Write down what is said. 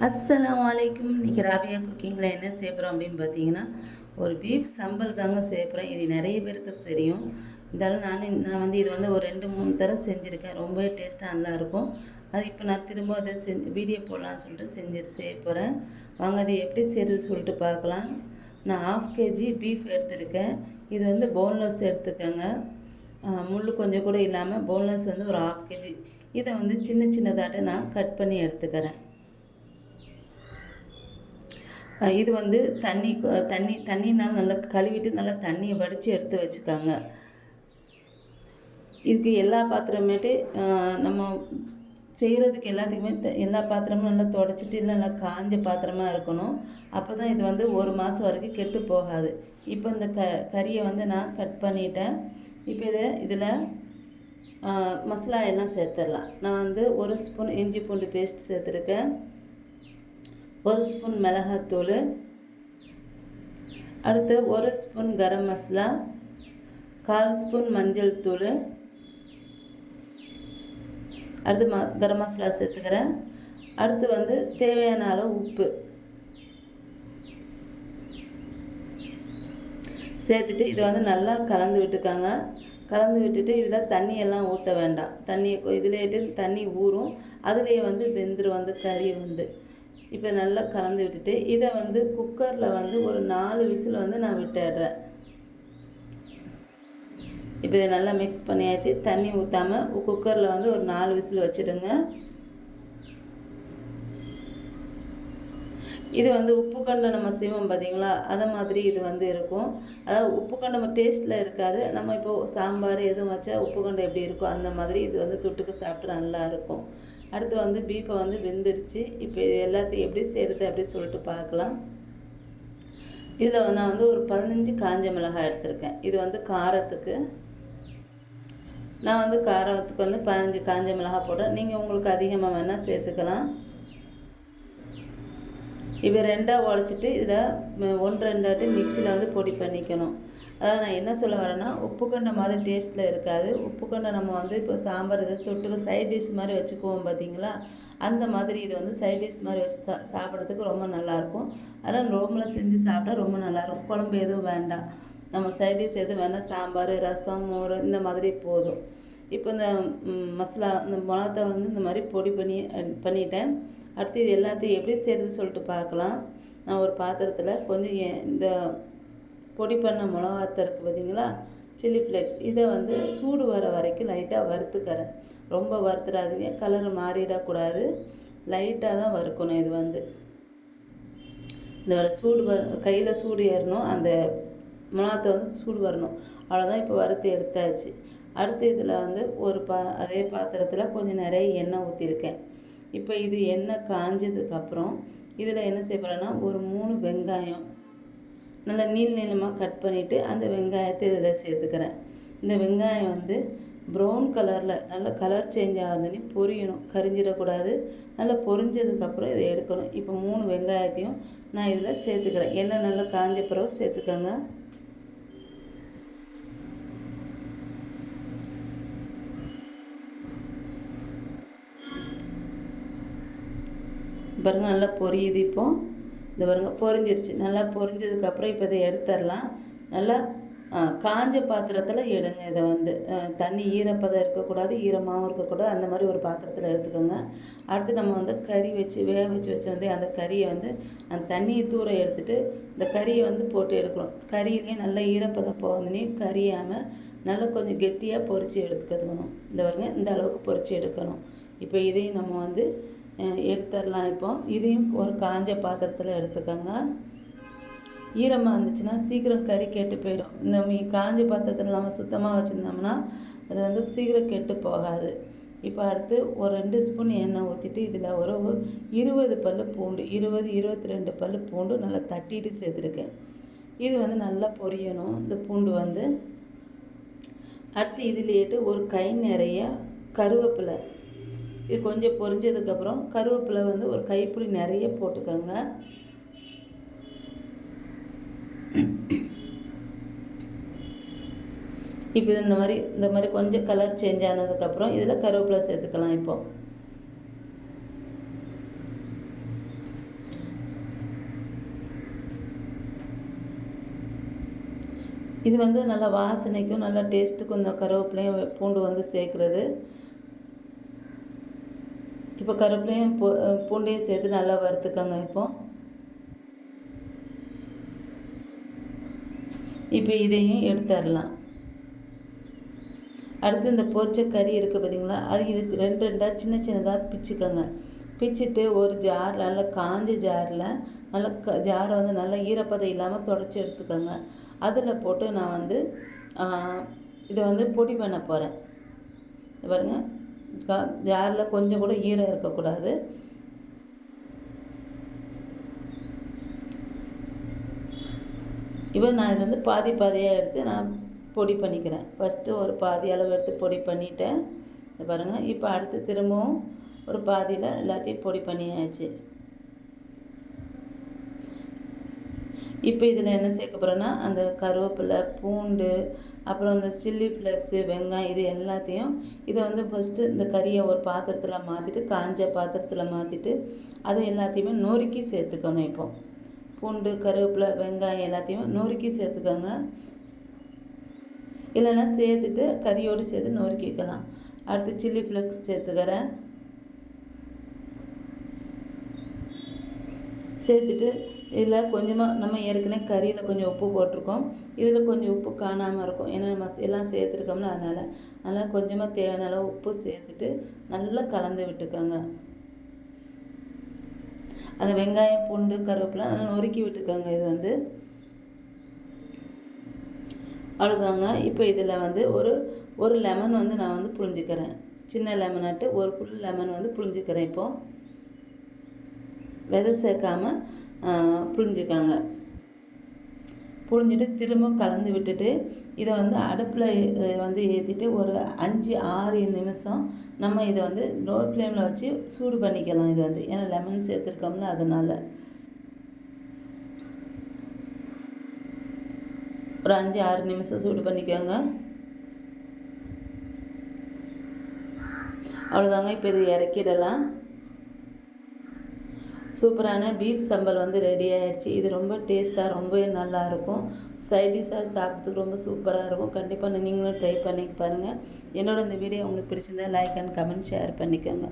அஸ்ஸலாமு அலைக்கும். இன்றைக்கி ராபியா குக்கிங்கில் என்ன செய்ய போகிறோம் அப்படின்னு பார்த்தீங்கன்னா, ஒரு பீஃப் சம்பல் தாங்க செய்ய போகிறேன். இது நிறைய பேருக்கு தெரியும். இருந்தாலும் நான் வந்து இது வந்து ஒரு 2-3 தடவை செஞ்சுருக்கேன். ரொம்பவே டேஸ்ட்டாக நல்லாயிருக்கும். அது இப்போ நான் திரும்ப அதை வீடியோ போடலான்னு சொல்லிட்டு செய்ய போகிறேன். வாங்க அது எப்படி செய்கிறது சொல்லிட்டு பார்க்கலாம். நான் 1/2 kg பீஃப் எடுத்திருக்கேன். இது வந்து போன்லெஸ் எடுத்துக்கோங்க. முள் கொஞ்சம் கூட இல்லாமல் போன்லெஸ் வந்து ஒரு 1/2 kg. இதை வந்து சின்ன சின்னதாட்ட நான் கட் பண்ணி எடுத்துக்கிறேன். இது வந்து தண்ணினால் நல்லா கழுவிட்டு நல்லா தண்ணியை வடித்து எடுத்து வச்சுக்காங்க. இதுக்கு எல்லா பாத்திரமேட்டு நம்ம செய்கிறதுக்கு எல்லாத்துக்குமே எல்லா பாத்திரமும் நல்லா துடைச்சிட்டு நல்லா காஞ்ச பாத்திரமாக இருக்கணும். அப்போ தான் இது வந்து 1 மாதம் வரைக்கும் கெட்டு போகாது. இப்போ இந்த கறியை வந்து நான் கட் பண்ணிட்டேன். இப்போ இதில் மசாலா எல்லாம் சேர்த்துடலாம். நான் வந்து 1 ஸ்பூன் இஞ்சி பூண்டு பேஸ்ட் சேர்த்துருக்கேன், 1 ஸ்பூன் மிளகாத்தூள், அடுத்து 1 ஸ்பூன் கரம் மசாலா, 1/4 ஸ்பூன் மஞ்சள் தூள், அடுத்து கரம் மசாலா சேர்த்துக்கிறேன். அடுத்து வந்து தேவையான அளவு உப்பு சேர்த்துட்டு இதை வந்து நல்லா கலந்து விட்டுக்காங்க. கலந்து விட்டுட்டு இதில் தண்ணியெல்லாம் ஊற்ற வேண்டாம். இதிலேட்டு தண்ணி ஊறும், அதுலேயே வந்து வெந்துடும் வந்து கறி வந்து. இப்போ நல்லா கலந்து விட்டுட்டு இதை வந்து குக்கரில் வந்து ஒரு 4 விசில் வந்து நான் விட்டுடுறேன். இப்போ இதை நல்லா மிக்ஸ் பண்ணியாச்சு. தண்ணி ஊற்றாமல் குக்கரில் வந்து ஒரு 4 விசில் வச்சுடுங்க. இது வந்து உப்பு கண்டை நம்ம செய்வோம் பார்த்தீங்களா, அதை மாதிரி இது வந்து இருக்கும். அதாவது உப்பு கண்டை நம்ம டேஸ்ட்டில் இருக்காது. நம்ம இப்போது சாம்பார் எதுவும் வச்சா உப்பு கண்டை எப்படி இருக்கும் அந்த மாதிரி இது வந்து தொட்டுக்கு சாப்பிட்டு நல்லாயிருக்கும். அடுத்து வந்து பீஃபை வந்து வெந்துருச்சு. இப்போ இது எல்லாத்தையும் எப்படி செய்கிறது அப்படின்னு சொல்லிட்டு பார்க்கலாம். இதில் நான் வந்து ஒரு 15 காஞ்ச மிளகாய் எடுத்திருக்கேன். இது வந்து காரத்துக்கு நான் வந்து காரத்துக்கு வந்து 15 காஞ்ச மிளகாய் போடுறேன். நீங்கள் உங்களுக்கு அதிகமாக வேணால் சேர்த்துக்கலாம். இப்போ 2ஆக உடச்சிட்டு இதில் 1-2 மிக்சியில் வந்து பொடி பண்ணிக்கணும். அதாவது நான் என்ன சொல்ல வரேன்னா, உப்புக்கண்டை மாதிரி டேஸ்ட்டில் இருக்காது. உப்புக்கண்டை நம்ம வந்து இப்போ சாம்பார் இதை தொட்டுக்க சைட் டிஷ் மாதிரி வச்சுக்குவோம் பார்த்தீங்களா, அந்த மாதிரி இது வந்து சைட் டிஷ் மாதிரி வச்சு சாப்பிட்றதுக்கு ரொம்ப நல்லாயிருக்கும். அதனால் ரோமில் செஞ்சு சாப்பிட்டா ரொம்ப நல்லாயிருக்கும். குழம்பு எதுவும் வேண்டாம், நம்ம சைட் டிஷ் எதுவும் வேண்டாம். சாம்பார், ரசம், மோர் இந்த மாதிரி போதும். இப்போ இந்த மசாலா இந்த மிளகாத்தூள் வந்து இந்த மாதிரி பொடி பண்ணிட்டேன். அடுத்து இது எல்லாத்தையும் எப்படி செய்கிறது சொல்லிட்டு பார்க்கலாம். நான் ஒரு பாத்திரத்தில் கொஞ்சம் இந்த பொடி பண்ண மிளகாத்தூள் இருக்குது பார்த்தீங்களா, சில்லி ஃப்ளேக்ஸ், இதை வந்து சூடு வர வரைக்கும் லைட்டாக வறுத்துக்கிறேன். ரொம்ப வறுத்துடாதீங்க, கலர் மாறிடக்கூடாது. லைட்டாக தான் வறுக்கணும். இது வந்து இந்த சூடு கையில் சூடு ஏறணும், அந்த மிளகாத்தூள் வந்து சூடு வரணும். அவ்வளோதான். இப்போ வறுத்து எடுத்தாச்சு. அடுத்து இதில் வந்து அதே பாத்திரத்தில் கொஞ்சம் நிறைய எண்ணெய் ஊற்றிருக்கேன். இப்போ இது எண்ணெய் காஞ்சதுக்கப்புறம் இதில் என்ன செய்ய போகிறேன்னா, ஒரு 3 வெங்காயம் நல்லா நீளமாக கட் பண்ணிவிட்டு அந்த வெங்காயத்தை இதில் சேர்த்துக்கிறேன். இந்த வெங்காயம் வந்து ப்ரௌன் கலரில் நல்லா கலர் சேஞ்ச் ஆகுதுன்னு பொரியணும், கரிஞ்சிடக்கூடாது. நல்லா பொரிஞ்சதுக்கப்புறம் இதை எடுக்கணும். இப்போ 3 வெங்காயத்தையும் நான் இதில் சேர்த்துக்கிறேன். எண்ணெய் நல்லா காஞ்ச பிறகு சேர்த்துக்கோங்க. பாருங்க நல்லா பொரியுது. இப்போது இந்த பாருங்க பொரிஞ்சிருச்சு. நல்லா பொரிஞ்சதுக்கப்புறம் இப்போ இதை எடுத்துடலாம். நல்லா காஞ்ச பாத்திரத்தில் எடுங்க. இதை வந்து தண்ணி ஈரப்பதம் இருக்கக்கூடாது, ஈரமாகவும் இருக்கக்கூடாது. அந்த மாதிரி ஒரு பாத்திரத்தில் எடுத்துக்கோங்க. அடுத்து நம்ம வந்து கறி வேக வச்சு வந்து அந்த கறியை வந்து அந்த தண்ணியை தூர எடுத்துகிட்டு இந்த கறியை வந்து போட்டு எடுக்கணும். கறியிலையும் நல்லா ஈரப்பதம் போகுதுன்னு கறியாமல் நல்லா கொஞ்சம் கெட்டியாக பொரித்து எடுத்துக்கணும். இந்த பாருங்க இந்த அளவுக்கு பொரித்து எடுக்கணும். இப்போ இதையும் நம்ம வந்து எடுத்துடலாம். இப்போ இதையும் ஒரு காஞ்ச பாத்திரத்தில் எடுத்துக்கோங்க. ஈரமாக இருந்துச்சுன்னா சீக்கிரம் கறி கெட்டு போயிடும். இந்த காஞ்ச பாத்திரத்தில் நம்ம சுத்தமாக வச்சுருந்தோம்னா அது வந்து சீக்கிரம் கெட்டு போகாது. இப்போ அடுத்து ஒரு 2 ஸ்பூன் எண்ணெய் ஊற்றிட்டு இதில் ஒரு 20 பல் பூண்டு, 22 பல் பூண்டு நல்லா தட்டிட்டு சேர்த்துருக்கேன். இது வந்து நல்லா பொரியணும் இந்த பூண்டு வந்து. அடுத்து இதிலேட்டு ஒரு கை நிறைய கருவேப்பிலை, இது கொஞ்சம் பொரிஞ்சதுக்கப்புறம் கருவேப்பிலை வந்து ஒரு கைப்பிடி நிறைய போட்டுக்கோங்க. இப்போ இந்த மாதிரி கொஞ்சம் கலர் சேஞ்ச் ஆனதுக்கப்புறம் இதில் கருவேப்பிலை சேர்த்துக்கலாம். இப்போ இது வந்து நல்லா வாசனைக்கும் நல்லா டேஸ்ட்டுக்கும் இந்த கருவேப்பிலையும் பூண்டு வந்து சேர்க்குறது. இப்போ கருவேப்பிலையும் பூண்டையும் சேர்த்து நல்லா வறுத்துக்கோங்க. இப்போ இதையும் எடுத்துடலாம். அடுத்து இந்த பொரிச்ச கறி இருக்குது பார்த்தீங்களா, அது இது ரெண்டாக சின்ன சின்னதாக பிச்சுக்கோங்க. பிச்சுட்டு ஒரு ஜார் நல்லா காஞ்ச ஜாரில் நல்லா ஜாரை வந்து நல்லா ஈரப்பதம் இல்லாமல் தொடச்சி எடுத்துக்கோங்க. அதில் போட்டு நான் வந்து இதை வந்து பொடி பண்ண போகிறேன். பாருங்கள், ஜாரில் கொஞ்சம் கூட ஈரம் இருக்கக்கூடாது. இப்போ நான் இது வந்து பாதி பாதியாக எடுத்து நான் பொடி பண்ணிக்கிறேன். ஃபஸ்ட்டு ஒரு பாதி அளவு எடுத்து பொடி பண்ணிவிட்டேன். பாருங்கள், இப்போ அடுத்து திரும்பவும் ஒரு பாதியில் எல்லாத்தையும் பொடி பண்ணியாச்சு. இப்போ இதில் என்ன சேர்க்க போகிறேன்னா, அந்த கருவேப்பிலை, பூண்டு, அப்புறம் இந்த சில்லி ஃப்ளேக்ஸு, வெங்காயம், இது எல்லாத்தையும் இதை வந்து ஃபஸ்ட்டு இந்த கறியை ஒரு பாத்திரத்தில் மாற்றிட்டு, காஞ்ச பாத்திரத்தில் மாற்றிட்டு அதை எல்லாத்தையுமே நொறுக்கி சேர்த்துக்கணும். இப்போ பூண்டு, கருவேப்பிலை, வெங்காயம் எல்லாத்தையும் நொறுக்கி சேர்த்துக்கோங்க. இல்லைன்னா சேர்த்துட்டு கறியோடு சேர்த்து நொறுக்கிக்கலாம். அடுத்து சில்லி ஃப்ளேக்ஸ் சேர்த்துக்கிறேன். சேர்த்துட்டு இதில் கொஞ்சமாக நம்ம ஏற்கனவே கறியில் கொஞ்சம் உப்பு போட்டிருக்கோம். இதில் கொஞ்சம் உப்பு காணாமல் இருக்கும், ஏன்னா நம்ம எல்லாம் சேர்த்துருக்கோம்ல, அதனால் கொஞ்சமாக தேவையான அளவு உப்பு சேர்த்துட்டு நல்லா கலந்து விட்டுக்கோங்க. அந்த வெங்காயம், பூண்டு, கருவேப்பிலை நல்லா நொறுக்கி விட்டுக்கோங்க. இது வந்து அவ்வளோதாங்க. இப்போ இதில் வந்து ஒரு லெமன் வந்து நான் வந்து புழிஞ்சிக்கிறேன். சின்ன லெமனாட்டு ஒரு ஃபுல் லெமன் வந்து புழிஞ்சிக்கிறேன். இப்போது விதை சேர்க்காமல் புழிஞ்சிக்காங்க. புழிஞ்சிட்டு திரும்ப கலந்து விட்டுட்டு இதை வந்து அடுப்பில் வந்து ஏற்றிட்டு ஒரு 5-6 நிமிஷம் நம்ம இதை வந்து லோ ஃப்ளேமில் வச்சு சூடு பண்ணிக்கலாம். இது வந்து ஏன்னா லெமன் சேர்த்துருக்கோம்ல, அதனால் ஒரு 5-6 நிமிஷம் சூடு பண்ணிக்கோங்க. அவ்வளோதாங்க. இப்போ இது இறக்கிடலாம். சூப்பரான பீஃப் சம்பல் வந்து ரெடி ஆகிடுச்சு. இது ரொம்ப டேஸ்ட்டாக ரொம்பவே நல்லாயிருக்கும். சைட் டிஷ்ஷாக சாப்பிட்றதுக்கு ரொம்ப சூப்பராக இருக்கும். கண்டிப்பாக நீங்களும் ட்ரை பண்ணி பாருங்கள். என்னோட இந்த வீடியோ உங்களுக்கு பிடிச்சிருந்தா லைக் அண்ட் கமெண்ட் ஷேர் பண்ணிக்கோங்க.